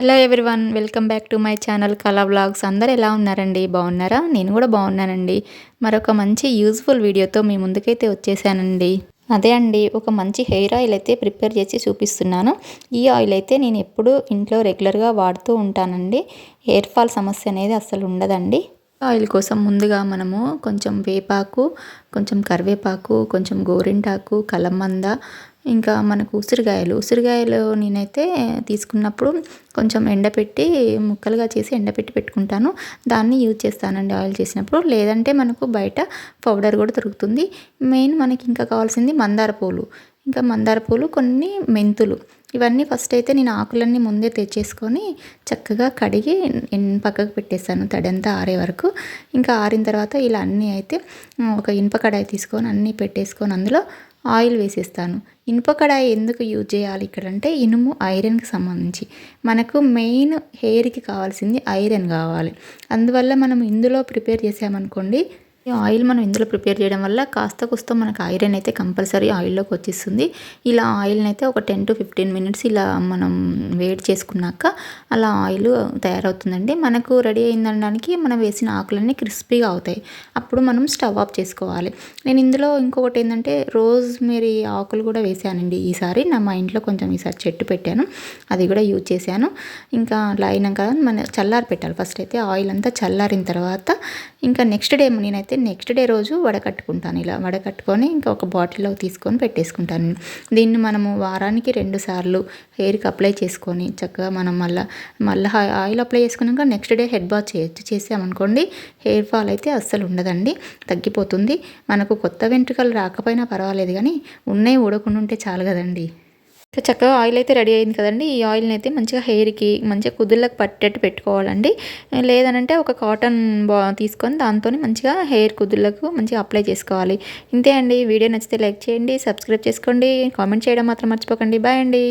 Hello everyone, welcome back to my channel కళా vlogs. అందరు ఎలా ఉన్నారండి? బాగున్నారా? నేను కూడా బాగున్నానండి. మరొక మంచి యూజ్ఫుల్ వీడియోతో మీ ముందుకైతే వచ్చేసానండి. అదే అండి, ఒక మంచి హెయిర్ ఆయిల్ అయితే ప్రిపేర్ చేసి చూపిస్తున్నాను. ఈ ఆయిల్ అయితే నేను ఎప్పుడూ ఇంట్లో రెగ్యులర్గా వాడుతూ ఉంటానండి. హెయిర్ ఫాల్ సమస్య అనేది అస్సలు ఉండదండి. ఆయిల్ కోసం ముందుగా మనము కొంచెం వేపాకు, కొంచెం కరివేపాకు, కొంచెం గోరింటాకు, కలమంద, ఇంకా మనకు ఉసిరికాయలు నేనైతే తీసుకున్నప్పుడు కొంచెం ఎండపెట్టి ముక్కలుగా చేసి ఎండపెట్టి పెట్టుకుంటాను. దాన్ని యూజ్ చేస్తానండి ఆయిల్ చేసినప్పుడు. లేదంటే మనకు బయట పౌడర్ కూడా దొరుకుతుంది. మెయిన్ మనకి ఇంకా కావాల్సింది మందార పూలు, ఇంకా మందార పూలు, కొన్ని మెంతులు. ఇవన్నీ ఫస్ట్ అయితే నేను ఆకులన్నీ ముందే తెచ్చేసుకొని చక్కగా కడిగి పక్కకు పెట్టేస్తాను తడంతా ఆరే వరకు. ఇంకా ఆరిన తర్వాత ఇలా అన్నీ అయితే ఒక ఇనుప కడాయి తీసుకొని అన్నీ పెట్టేసుకొని అందులో ఆయిల్ వేసేస్తాను. ఇనుప కడాయి ఎందుకు యూజ్ చేయాలి ఇక్కడ అంటే, ఇనుము ఐరన్కి సంబంధించి. మనకు మెయిన్ హెయిర్కి కావాల్సింది ఐరన్ కావాలి. అందువల్ల మనం ఇందులో ప్రిపేర్ చేసామనుకోండి, ఈ ఆయిల్ మనం ఇందులో ప్రిపేర్ చేయడం వల్ల కాస్త కుస్త మనకు ఐరన్ అయితే కంపల్సరీ ఆయిల్లోకి వచ్చేస్తుంది. ఇలా ఆయిల్ని అయితే ఒక 10 to 15 మినిట్స్ ఇలా మనం వేడి చేసుకున్నాక అలా ఆయిల్ తయారవుతుందండి. మనకు రెడీ అయిందనడానికి మనం వేసిన ఆకులన్నీ క్రిస్పీగా అవుతాయి. అప్పుడు మనం స్టవ్ ఆఫ్ చేసుకోవాలి. నేను ఇందులో ఇంకొకటి ఏంటంటే, రోజ్మేరీ ఆకులు కూడా వేసానండి ఈసారి. మా ఇంట్లో కొంచెం ఈసారి చెట్టు పెట్టాను, అది కూడా యూజ్ చేశాను. ఇంకా అలా అయినాక మన చల్లారి పెట్టాలి. ఫస్ట్ అయితే ఆయిల్ అంతా చల్లారిన తర్వాత ఇంకా నెక్స్ట్ డే రోజు వడకట్టుకుంటాను. ఇలా వడకట్టుకొని ఇంకా ఒక బాటిల్లో తీసుకొని పెట్టేసుకుంటాను. దీన్ని మనము వారానికి 2 సార్లు హెయిర్కి అప్లై చేసుకొని చక్కగా మనం మళ్ళీ ఆయిల్ అప్లై చేసుకున్నాక నెక్స్ట్ డే హెడ్ బాత్ చేయొచ్చు. చేసామనుకోండి, హెయిర్ ఫాల్ అయితే అస్సలు ఉండదండి, తగ్గిపోతుంది. మనకు కొత్త వెంట్రుకలు రాకపోయినా పర్వాలేదు, కానీ ఉన్నాయి ఊడకుండా ఉంటే చాలు కదండి. చక్కగా ఆయిల్ అయితే రెడీ అయింది కదండి. ఈ ఆయిల్ని అయితే మంచిగా హెయిర్కి మంచిగా కుదుళ్ళకి పట్టేట్టు పెట్టుకోవాలండి. లేదనంటే ఒక కాటన్ తీసుకొని దాంతో మంచిగా హెయిర్ కుదుళ్ళకు మంచిగా అప్లై చేసుకోవాలి. ఇంతే అండి. వీడియో నచ్చితే లైక్ చేయండి, సబ్స్క్రైబ్ చేసుకోండి, కామెంట్ చేయడం మాత్రం మర్చిపోకండి. బాయ్ అండి.